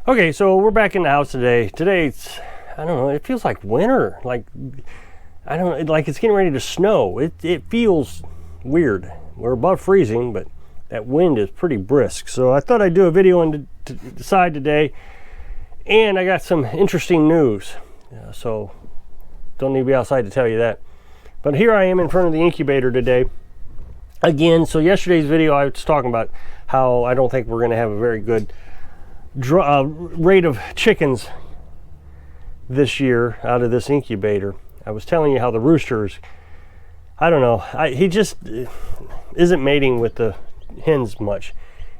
Okay, so we're back in the house today. Today it's, I don't know, it feels like winter. Like, I don't know, like it's getting ready to snow. It feels weird. We're above freezing, but that wind is pretty brisk. So I thought I'd do a video on the side today, and I got some interesting news. So don't need to be outside to tell you that. But here I am in front of the incubator today. Again, so yesterday's video I was talking about how I don't think we're going to have a very good rate of chickens this year out of this incubator. I was telling you how the roosters, I don't know, he just isn't mating with the hens much.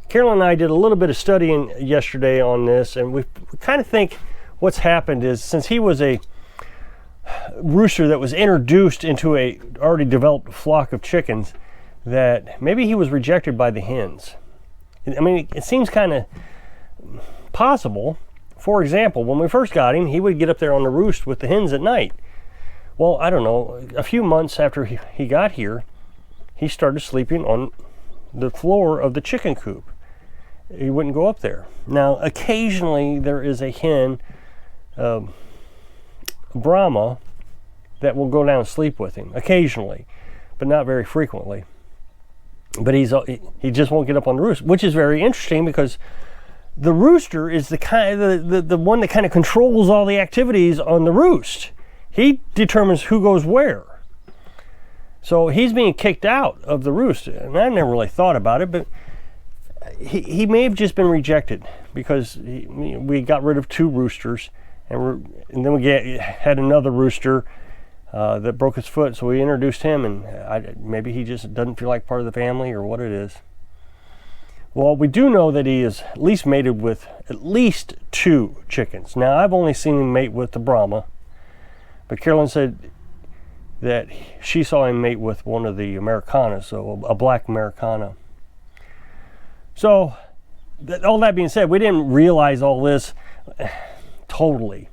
Carolyn and I did a little bit of studying yesterday on this, and we kind of think what's happened is, since he was a rooster that was introduced into a already developed flock of chickens, that maybe he was rejected by the hens. I mean, it seems kind of possible. For example, when we first got him, he would get up there on the roost with the hens at night. Well, I don't know, a few months after he got here, he started sleeping on the floor of the chicken coop. He wouldn't go up there. Now, occasionally there is a hen, Brahma, that will go down and sleep with him, occasionally, but not very frequently. But he just won't get up on the roost, which is very interesting, because the rooster is the one that kind of controls all the activities on the roost. He determines who goes where. So he's being kicked out of the roost, and I never really thought about it, but he may have just been rejected, because we got rid of 2 roosters, and then we had another rooster that broke his foot, so we introduced him, and maybe he just doesn't feel like part of the family, or what it is. Well, we do know that he is at least mated with at least 2 chickens. Now, I've only seen him mate with the Brahma, but Carolyn said that she saw him mate with one of the Americanas, so a black Americana. So, all that being said, we didn't realize all this totally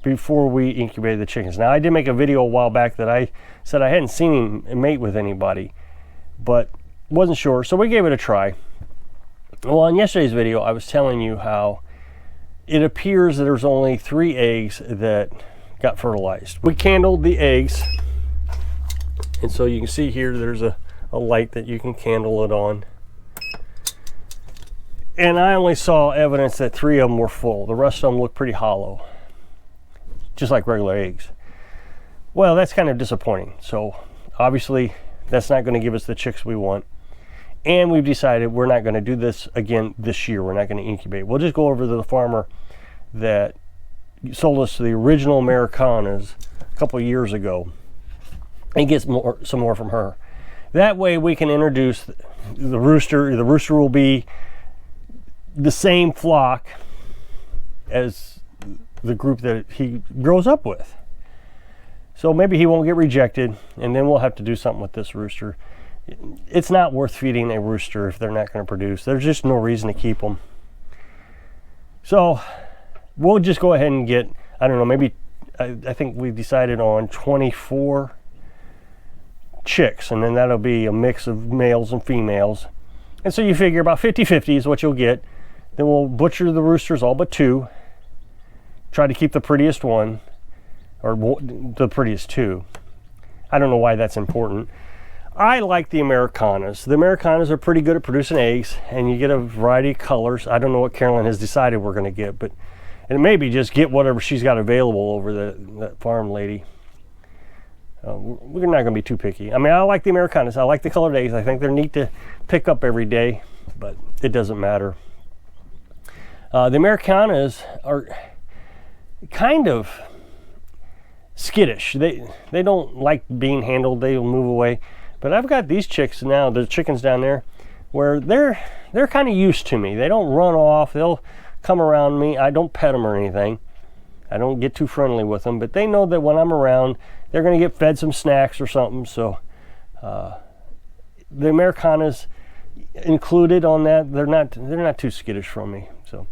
before we incubated the chickens. Now, I did make a video a while back that I said I hadn't seen him mate with anybody, but wasn't sure, so we gave it a try. Well, on yesterday's video, I was telling you how it appears that there's only 3 eggs that got fertilized. We candled the eggs, and so you can see here there's a light that you can candle it on. And I only saw evidence that 3 of them were full. The rest of them look pretty hollow, just like regular eggs. Well, that's kind of disappointing. So obviously that's not going to give us the chicks we want. And we've decided we're not going to do this again this year. We're not going to incubate. We'll just go over to the farmer that sold us the original Americanas a couple of years ago and get some more from her. That way we can introduce the rooster. The rooster will be the same flock as the group that he grows up with. So maybe he won't get rejected, and then we'll have to do something with this rooster. It's not worth feeding a rooster if they're not going to produce. There's just no reason to keep them. So we'll just go ahead and get, I don't know, maybe I think we decided on 24 chicks, and then that'll be a mix of males and females. And so you figure about 50-50 is what you'll get. Then we'll butcher the roosters, all but 2. Try to keep the prettiest one, or the prettiest 2. I don't know why that's important. I like the Americanas. The Americanas are pretty good at producing eggs, and you get a variety of colors. I don't know what Carolyn has decided we're going to get, but and maybe just get whatever she's got available over that farm lady. We're not going to be too picky. I mean, I like the Americanas. I like the colored eggs. I think they're neat to pick up every day, but it doesn't matter. The Americanas are kind of skittish. They don't like being handled. They'll move away. But I've got these chicks now, the chickens down there, where they're kind of used to me. They don't run off. They'll come around me. I don't pet them or anything. I don't get too friendly with them, but they know that when I'm around, they're going to get fed some snacks or something. So the Americanas included on that, they're not too skittish from me. So,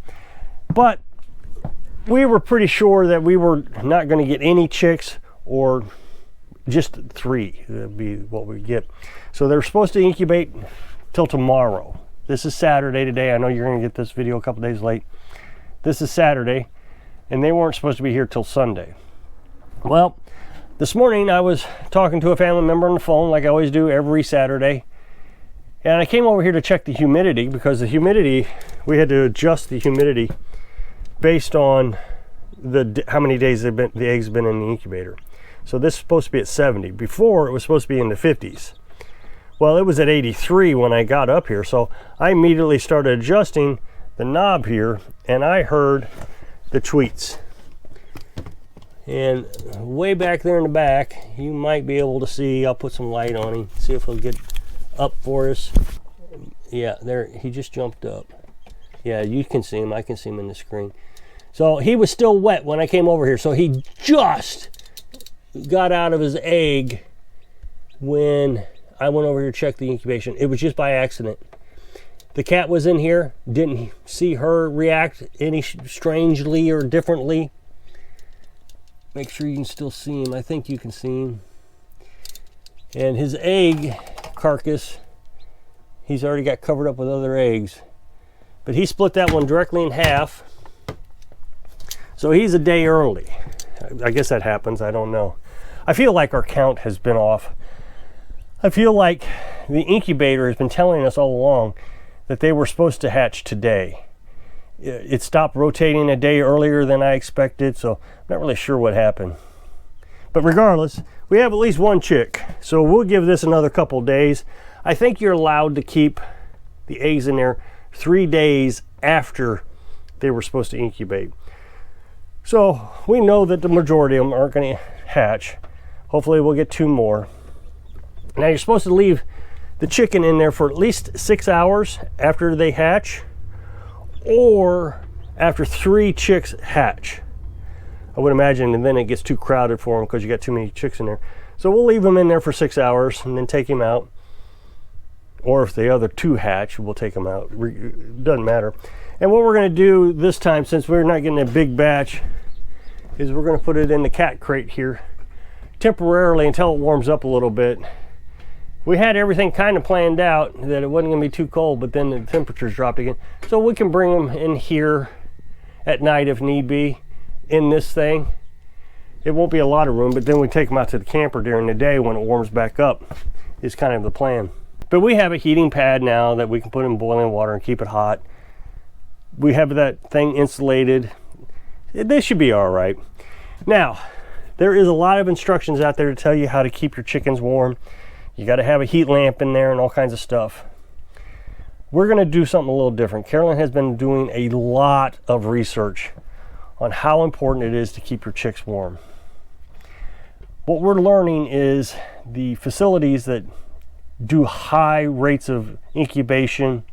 but we were pretty sure that we were not going to get any chicks, or just 3. That'd be what we get. So they're supposed to incubate till tomorrow. This is Saturday today. I know you're going to get this video a couple days late. This is Saturday, and they weren't supposed to be here till Sunday. Well, this morning I was talking to a family member on the phone, like I always do every Saturday. And I came over here to check the humidity, because the humidity, we had to adjust the humidity based on how many days the eggs have been in the incubator. So this is supposed to be at 70. Before, it was supposed to be in the 50s. Well, it was at 83 when I got up here, so I immediately started adjusting the knob here, and I heard the tweets. And way back there in the back, you might be able to see, I'll put some light on him, see if he'll get up for us. Yeah, there, he just jumped up. Yeah, you can see him, I can see him in the screen. So he was still wet when I came over here, so he just got out of his egg when I went over here to check the incubation. It was just by accident. The cat was in here, didn't see her react any strangely or differently. Make sure you can still see him. I think you can see him. And his egg carcass, he's already got covered up with other eggs. But he split that one directly in half. So he's a day early. I guess that happens, I don't know. I feel like our count has been off. I feel like the incubator has been telling us all along that they were supposed to hatch today. It stopped rotating a day earlier than I expected, so I'm not really sure what happened. But regardless, we have at least one chick, so we'll give this another couple days. I think you're allowed to keep the eggs in there 3 days after they were supposed to incubate. So we know that the majority of them aren't going to hatch. Hopefully we'll get 2 more. Now you're supposed to leave the chicken in there for at least 6 hours after they hatch, or after 3 chicks hatch. I would imagine, and then it gets too crowded for them because you got too many chicks in there. So we'll leave them in there for 6 hours and then take him out. Or if the other 2 hatch, we'll take them out. It doesn't matter. And what we're going to do this time, since we're not getting a big batch, is we're going to put it in the cat crate here temporarily until it warms up a little bit. We had everything kind of planned out that it wasn't going to be too cold, but then the temperatures dropped again. So we can bring them in here at night if need be in this thing. It won't be a lot of room, but then we take them out to the camper during the day when it warms back up is kind of the plan. But we have a heating pad now that we can put in boiling water and keep it hot. We have that thing insulated. This should be all right. Now, there is a lot of instructions out there to tell you how to keep your chickens warm. You got to have a heat lamp in there and all kinds of stuff. We're going to do something a little different. Carolyn has been doing a lot of research on how important it is to keep your chicks warm. What we're learning is the facilities that do high rates of incubation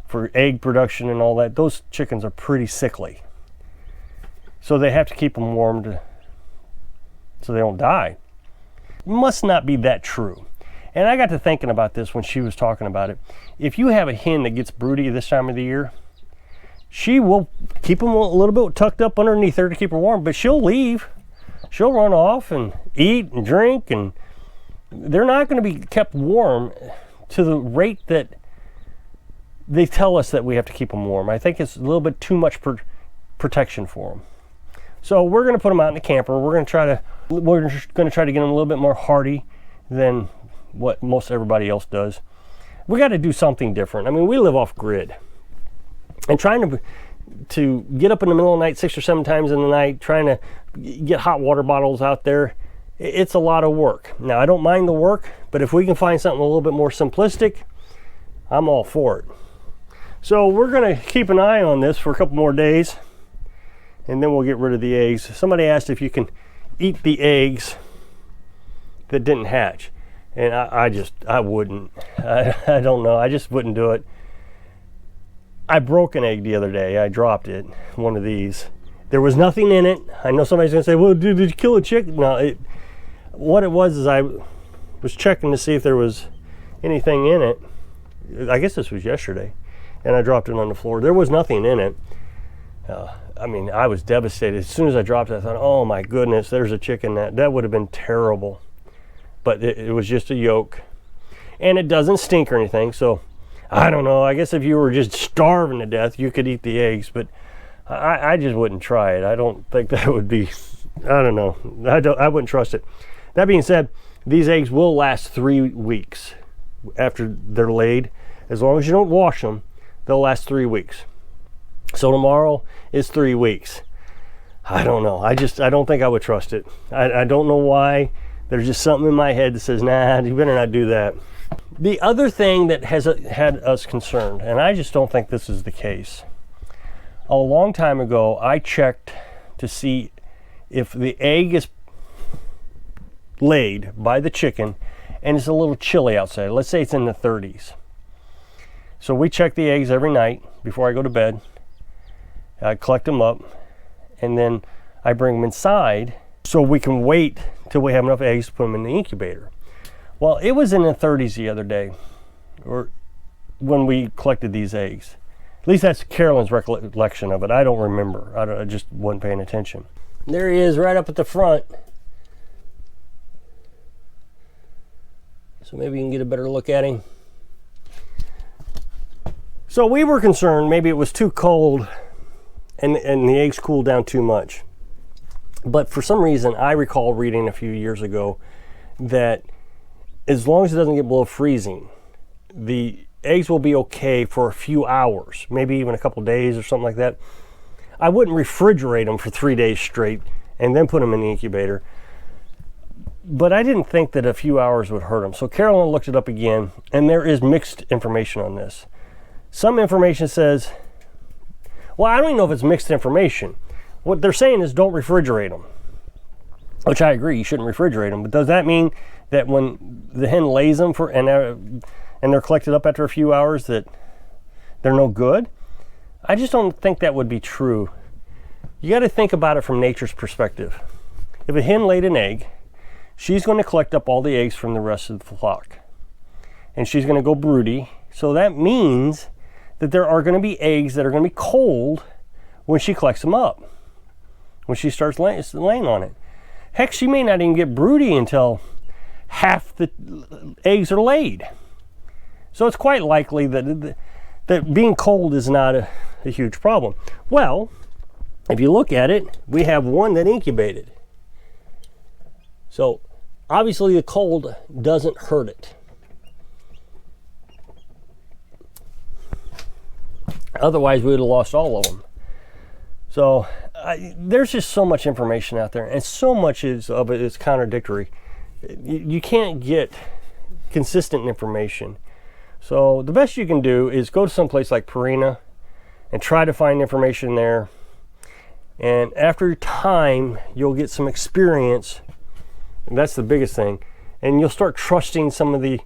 for egg production and all that, those chickens are pretty sickly. So they have to keep them warm so they don't die. Must not be that true. And I got to thinking about this when she was talking about it. If you have a hen that gets broody this time of the year, she will keep them a little bit tucked up underneath her to keep her warm, but she'll leave. She'll run off and eat and drink, and they're not going to be kept warm to the rate that they tell us that we have to keep them warm. I think it's a little bit too much protection for them. So we're going to put them out in the camper. We're going to try to get them a little bit more hardy than what most everybody else does. We got to do something different. I mean, we live off grid, and trying to get up in the middle of the night 6 or 7 times in the night, trying to get hot water bottles out there, it's a lot of work. Now, I don't mind the work, but if we can find something a little bit more simplistic, I'm all for it. So we're going to keep an eye on this for a couple more days, and then we'll get rid of the eggs. Somebody asked if you can eat the eggs that didn't hatch. And I wouldn't. I don't know. I just wouldn't do it. I broke an egg the other day. I dropped it, one of these. There was nothing in it. I know somebody's going to say, well, dude, did you kill a chick? No, what it was is I was checking to see if there was anything in it. I guess this was yesterday. And I dropped it on the floor. There was nothing in it. I mean, I was devastated. As soon as I dropped it, I thought, oh my goodness, there's a chick in that. That would have been terrible. But it was just a yolk, and it doesn't stink or anything. So I don't know. I guess if you were just starving to death, you could eat the eggs, but I just wouldn't try it. I don't think that would be, I don't know. I wouldn't trust it. That being said, these eggs will last 3 weeks after they're laid. As long as you don't wash them, they'll last 3 weeks. So tomorrow is 3 weeks. I don't know. I don't think I would trust it. I don't know why. There's just something in my head that says, nah, you better not do that. The other thing that has had us concerned, and I just don't think this is the case. A long time ago, I checked to see if the egg is laid by the chicken and it's a little chilly outside. Let's say it's in the 30s. So we check the eggs every night before I go to bed. I collect them up and then I bring them inside so we can wait till we have enough eggs to put them in the incubator. Well, it was in the 30s the other day, or when we collected these eggs. At least that's Carolyn's recollection of it. I don't remember. I just wasn't paying attention. There he is right up at the front. So maybe you can get a better look at him. So we were concerned maybe it was too cold and the eggs cooled down too much. But for some reason, I recall reading a few years ago that as long as it doesn't get below freezing, the eggs will be okay for a few hours, maybe even a couple days or something like that. I wouldn't refrigerate them for 3 days straight and then put them in the incubator. But I didn't think that a few hours would hurt them. So Carolyn looked it up again, and there is mixed information on this. Some information says, well, I don't even know if it's mixed information. What they're saying is don't refrigerate them, which I agree, you shouldn't refrigerate them. But does that mean that when the hen lays them and they're collected up after a few hours that they're no good? I just don't think that would be true. You got to think about it from nature's perspective. If a hen laid an egg, she's going to collect up all the eggs from the rest of the flock. And she's going to go broody. So that means that there are going to be eggs that are going to be cold when she collects them up, when she starts laying on it. Heck, she may not even get broody until half the eggs are laid. So it's quite likely that being cold is not a huge problem. Well, if you look at it, we have one that incubated. So obviously the cold doesn't hurt it. Otherwise we would have lost all of them. So there's just so much information out there, and so much of it is contradictory. You can't get consistent information. So the best you can do is go to some place like Purina and try to find information there. And after time, you'll get some experience. And that's the biggest thing. And you'll start trusting some of the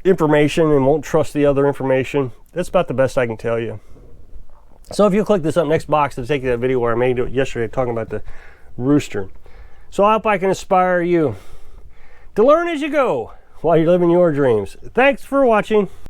information and won't trust the other information. That's about the best I can tell you. So if you click this up next box, it'll take you to that video where I made it yesterday talking about the rooster. So I hope I can inspire you to learn as you go while you're living your dreams. Thanks for watching.